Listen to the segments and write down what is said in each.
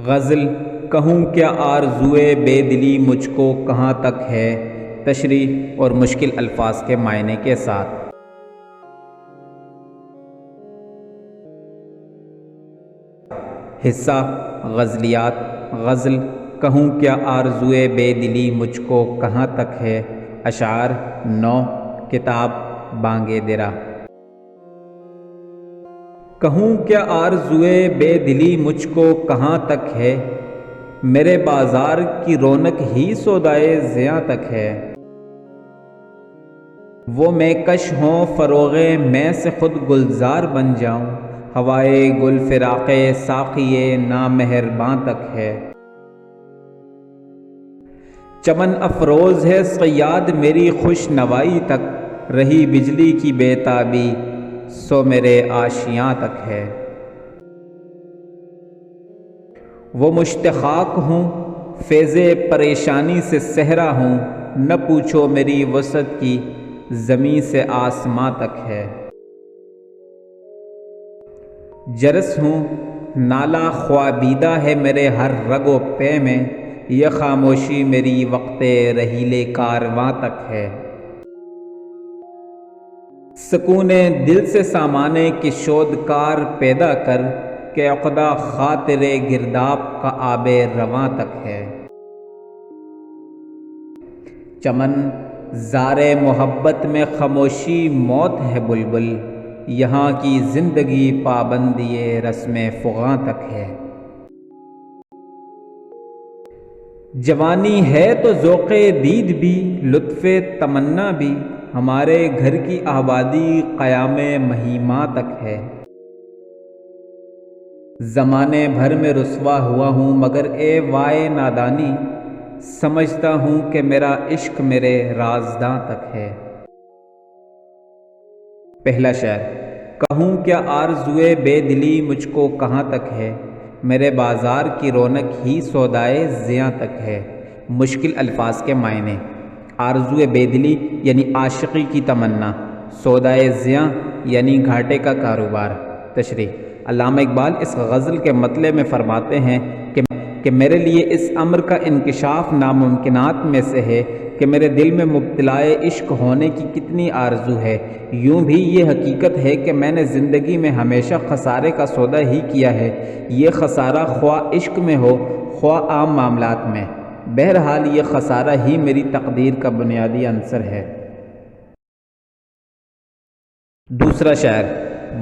غزل کہوں کیا آرزوئے بے دلی مجھ کو کہاں تک ہے، تشریح اور مشکل الفاظ کے معنی کے ساتھ۔ حصہ غزلیات۔ غزل کہوں کیا آرزوئے بے دلی مجھ کو کہاں تک ہے، اشعار 9، کتاب بانگ درا۔ کہوں کیا آرزوئے بے دلی مجھ کو کہاں تک ہے، میرے بازار کی رونق ہی سودائے زیاں تک ہے۔ وہ میں کش ہوں فروغ میں سے خود گلزار بن جاؤں، ہوائے گل فراق ساقی نامہرباں تک ہے۔ چمن افروز ہے صیاد میری خوش نوائی تک، رہی بجلی کی بے تابی سو میرے آشیاں تک ہے۔ وہ مشت خاک ہوں فیض پریشانی سے صحرا ہوں، نہ پوچھو میری وسعت کی زمیں سے آسماں تک ہے۔ جرس ہوں نالہ خوابیدہ ہے میرے ہر رگ و پے میں، یہ خاموشی میری وقت رحیل کارواں تک ہے۔ سکون دل سے سامانے کی شودکار پیدا کر، کہ عقدہ خاطر گرداب کا آب رواں تک ہے۔ چمن زار محبت میں خاموشی موت ہے بلبل، یہاں کی زندگی پابندی رسم فغاں تک ہے۔ جوانی ہے تو ذوق دید بھی لطف تمنا بھی، ہمارے گھر کی آبادی قیام مہیماں تک ہے۔ زمانے بھر میں رسوا ہوا ہوں مگر اے وائے نادانی، سمجھتا ہوں کہ میرا عشق میرے رازداں تک ہے۔ پہلا شعر۔ کہوں کیا آرزوئے بے دلی مجھ کو کہاں تک ہے، میرے بازار کی رونق ہی سودائے زیاں تک ہے۔ مشکل الفاظ کے معنی۔ آرزوئے بے دلی یعنی عاشقی کی تمنا، سودائے زیاں یعنی گھاٹے کا کاروبار۔ تشریح۔ علامہ اقبال اس غزل کے مطلع میں فرماتے ہیں کہ میرے لیے اس امر کا انکشاف ناممکنات میں سے ہے کہ میرے دل میں مبتلائے عشق ہونے کی کتنی آرزو ہے۔ یوں بھی یہ حقیقت ہے کہ میں نے زندگی میں ہمیشہ خسارے کا سودا ہی کیا ہے، یہ خسارہ خواہ عشق میں ہو خواہ عام معاملات میں، بہرحال یہ خسارہ ہی میری تقدیر کا بنیادی عنصر ہے۔ دوسرا شعر۔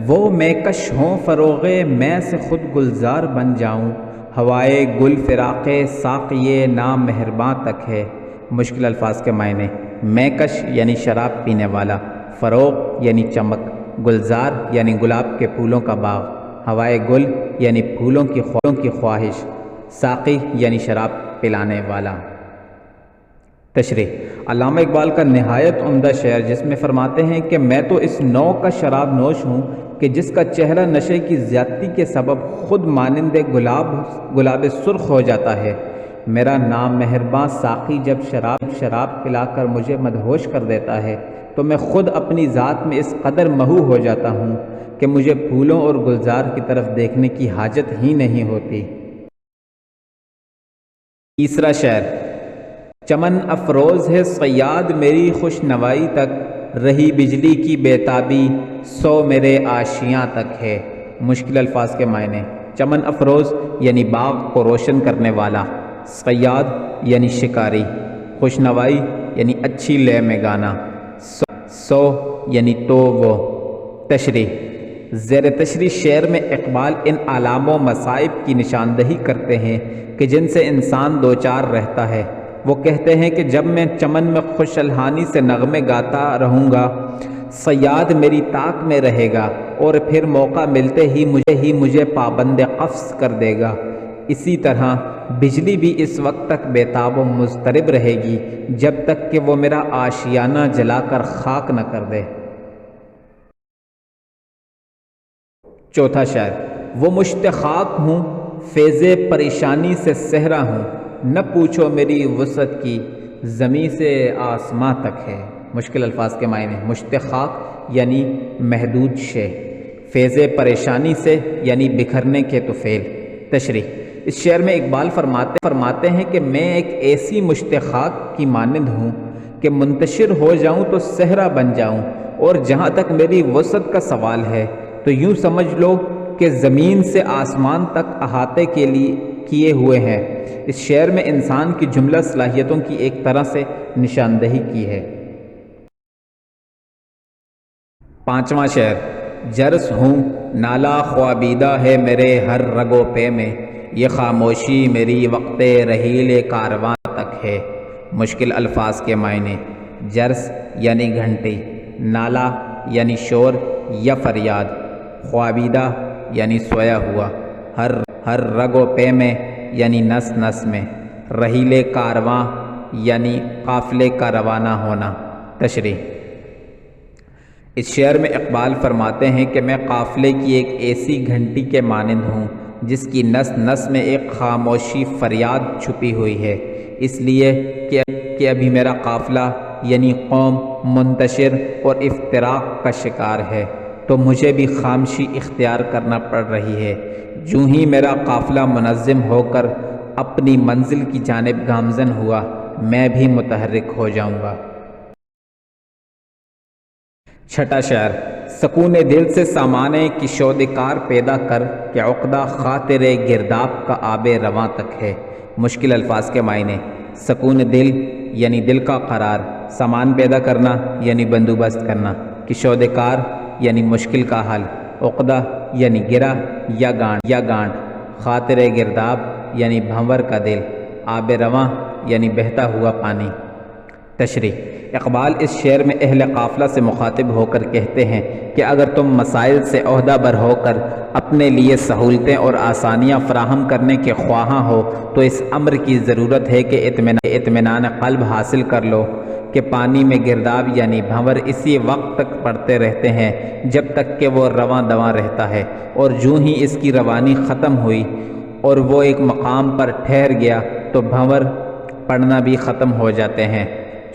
وہ میں کش ہوں فروغ میں سے خود گلزار بن جاؤں، ہوائے گل فراق ساقی نامہرباں تک ہے۔ مشکل الفاظ کے معنی۔ میں کش یعنی شراب پینے والا، فروغ یعنی چمک، گلزار یعنی گلاب کے پھولوں کا باغ، ہوائے گل یعنی پھولوں کی خواہش، ساقی یعنی شراب پلانے والا۔ تشریح۔ علامہ اقبال کا نہایت عمدہ شعر جس میں فرماتے ہیں کہ میں تو اس نوع کا شراب نوش ہوں کہ جس کا چہرہ نشے کی زیادتی کے سبب خود مانند گلاب سرخ ہو جاتا ہے۔ میرا نام مہرباں ساقی جب شراب پلا کر مجھے مدہوش کر دیتا ہے تو میں خود اپنی ذات میں اس قدر محو ہو جاتا ہوں کہ مجھے پھولوں اور گلزار کی طرف دیکھنے کی حاجت ہی نہیں ہوتی۔ تیسرا شعر۔ چمن افروز ہے صیاد میری خوش نوائی تک، رہی بجلی کی بے تابی سو میرے آشیاں تک ہے۔ مشکل الفاظ کے معنی۔ چمن افروز یعنی باغ کو روشن کرنے والا، صیاد یعنی شکاری، خوش نوائی یعنی اچھی لے میں گانا، سو یعنی تو وہ۔ تشریح۔ زیر تشریح شعر میں اقبال ان علام و مصائب کی نشاندہی کرتے ہیں کہ جن سے انسان دوچار رہتا ہے۔ وہ کہتے ہیں کہ جب میں چمن میں خوش الحانی سے نغمے گاتا رہوں گا، صیاد میری طاق میں رہے گا اور پھر موقع ملتے ہی مجھے پابند قفس کر دے گا۔ اسی طرح بجلی بھی اس وقت تک بے تاب و مضطرب رہے گی جب تک کہ وہ میرا آشیانہ جلا کر خاک نہ کر دے۔ چوتھا شعر۔ وہ مشت خاک ہوں فیض پریشانی سے صحرا ہوں، نہ پوچھو میری وسعت کی زمیں سے آسماں تک ہے۔ مشکل الفاظ کے معنی۔ مشت خاک یعنی محدود شے، فیض پریشانی سے یعنی بکھرنے کے طفیل۔ تشریح۔ اس شعر میں اقبال فرماتے ہیں کہ میں ایک ایسی مشت خاک کی مانند ہوں کہ منتشر ہو جاؤں تو صحرا بن جاؤں، اور جہاں تک میری وسعت کا سوال ہے تو یوں سمجھ لو کہ زمین سے آسمان تک احاطے کے لیے کیے ہوئے ہیں۔ اس شعر میں انسان کی جملہ صلاحیتوں کی ایک طرح سے نشاندہی کی ہے۔ پانچواں شعر، جرس ہوں نالا خوابیدہ ہے میرے ہر رگ و پے میں، یہ خاموشی میری وقت رحیل کارواں تک ہے۔ مشکل الفاظ کے معنی، جرس یعنی گھنٹی، نالا یعنی شور یا فریاد، خوابیدہ یعنی سویا ہوا، ہر رگ و پے میں یعنی نس نس میں، رحیل کارواں یعنی قافلے کا روانہ ہونا۔ تشریح، اس شعر میں اقبال فرماتے ہیں کہ میں قافلے کی ایک ایسی گھنٹی کے مانند ہوں جس کی نس نس میں ایک خاموشی فریاد چھپی ہوئی ہے، اس لیے کہ ابھی میرا قافلہ یعنی قوم منتشر اور افتراق کا شکار ہے، تو مجھے بھی خاموشی اختیار کرنا پڑ رہی ہے۔ جوں ہی میرا قافلہ منظم ہو کر اپنی منزل کی جانب گامزن ہوا، میں بھی متحرک ہو جاؤں گا۔ چھٹا شعر، سکون دل سے سامانے کی شودکار پیدا کر کہ عقدہ خاطر گرداب کا آب رواں تک ہے۔ مشکل الفاظ کے معنی، سکون دل یعنی دل کا قرار، سامان پیدا کرنا یعنی بندوبست کرنا، کشودکار یعنی مشکل کا حل، عقدہ یعنی گرہ یا گانٹ، خاطر گرداب یعنی بھنور کا دل، آب رواں یعنی بہتا ہوا پانی۔ تشریح، اقبال اس شعر میں اہل قافلہ سے مخاطب ہو کر کہتے ہیں کہ اگر تم مسائل سے عہدہ بر ہو کر اپنے لیے سہولتیں اور آسانیاں فراہم کرنے کے خواہاں ہو تو اس امر کی ضرورت ہے کہ اطمینان قلب حاصل کر لو کہ پانی میں گرداب یعنی بھنور اسی وقت تک پڑتے رہتے ہیں جب تک کہ وہ رواں دواں رہتا ہے، اور جوں ہی اس کی روانی ختم ہوئی اور وہ ایک مقام پر ٹھہر گیا تو بھنور پڑنا بھی ختم ہو جاتے ہیں۔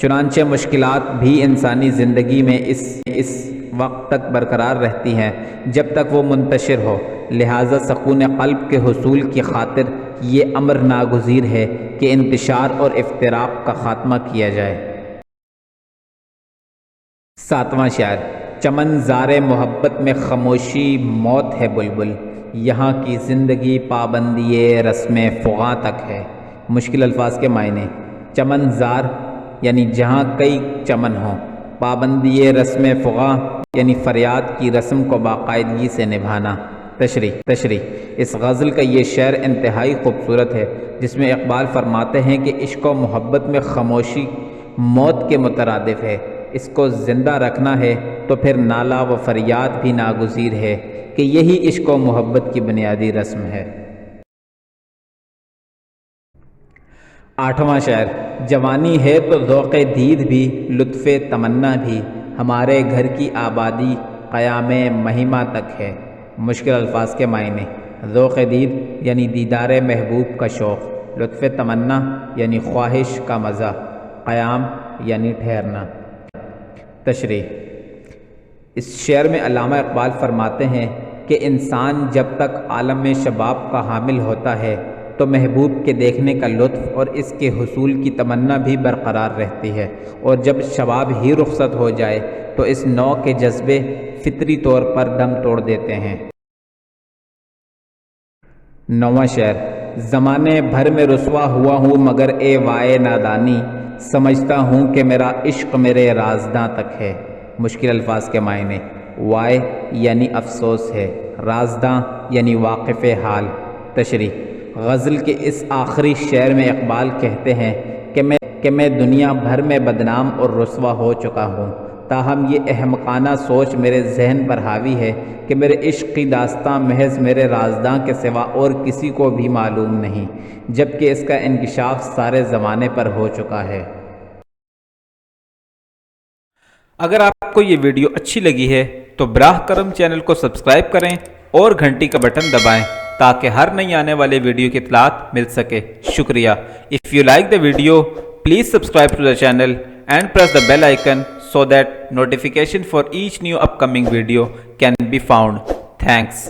چنانچہ مشکلات بھی انسانی زندگی میں اس وقت تک برقرار رہتی ہیں جب تک وہ منتشر ہو، لہٰذا سکون قلب کے حصول کی خاطر یہ امر ناگزیر ہے کہ انتشار اور افتراق کا خاتمہ کیا جائے۔ ساتواں شعر، چمن زار محبت میں خاموشی موت ہے بلبل، یہاں کی زندگی پابندی رسم فغاں تک ہے۔ مشکل الفاظ کے معنی، چمن زار یعنی جہاں کئی چمن ہوں، پابندی رسم فغاں یعنی فریاد کی رسم کو باقاعدگی سے نبھانا۔ تشریح، اس غزل کا یہ شعر انتہائی خوبصورت ہے جس میں اقبال فرماتے ہیں کہ عشق و محبت میں خاموشی موت کے مترادف ہے، اس کو زندہ رکھنا ہے تو پھر نالہ و فریاد بھی ناگزیر ہے کہ یہی عشق و محبت کی بنیادی رسم ہے۔ آٹھواں شعر، جوانی ہے تو ذوق دید بھی لطف تمنا بھی، ہمارے گھر کی آبادی قیام مہمہ تک ہے۔ مشکل الفاظ کے معنی، ذوق دید یعنی دیدار محبوب کا شوق، لطف تمنا یعنی خواہش کا مزہ، قیام یعنی ٹھہرنا۔ تشریح، اس شعر میں علامہ اقبال فرماتے ہیں کہ انسان جب تک عالم شباب کا حامل ہوتا ہے تو محبوب کے دیکھنے کا لطف اور اس کے حصول کی تمنا بھی برقرار رہتی ہے، اور جب شباب ہی رخصت ہو جائے تو اس نوع کے جذبے فطری طور پر دم توڑ دیتے ہیں۔ نواں شعر، زمانے بھر میں رسوا ہوا ہوں مگر اے وائے نادانی، سمجھتا ہوں کہ میرا عشق میرے رازداں تک ہے۔ مشکل الفاظ کے معنی، وائے یعنی افسوس ہے، رازداں یعنی واقف حال۔ تشریح، غزل کے اس آخری شعر میں اقبال کہتے ہیں کہ میں دنیا بھر میں بدنام اور رسوا ہو چکا ہوں، تاہم یہ احمقانہ سوچ میرے ذہن پر حاوی ہے کہ میرے عشق کی داستاں محض میرے رازداں کے سوا اور کسی کو بھی معلوم نہیں، جبکہ اس کا انکشاف سارے زمانے پر ہو چکا ہے۔ اگر آپ کو یہ ویڈیو اچھی لگی ہے تو براہ کرم چینل کو سبسکرائب کریں اور گھنٹی کا بٹن دبائیں تاکہ ہر نئی آنے والے ویڈیو کی اطلاعات مل سکے۔ شکریہ۔ If you like the video, please subscribe to the channel and press the bell icon so that notification for each new upcoming video can be found. Thanks.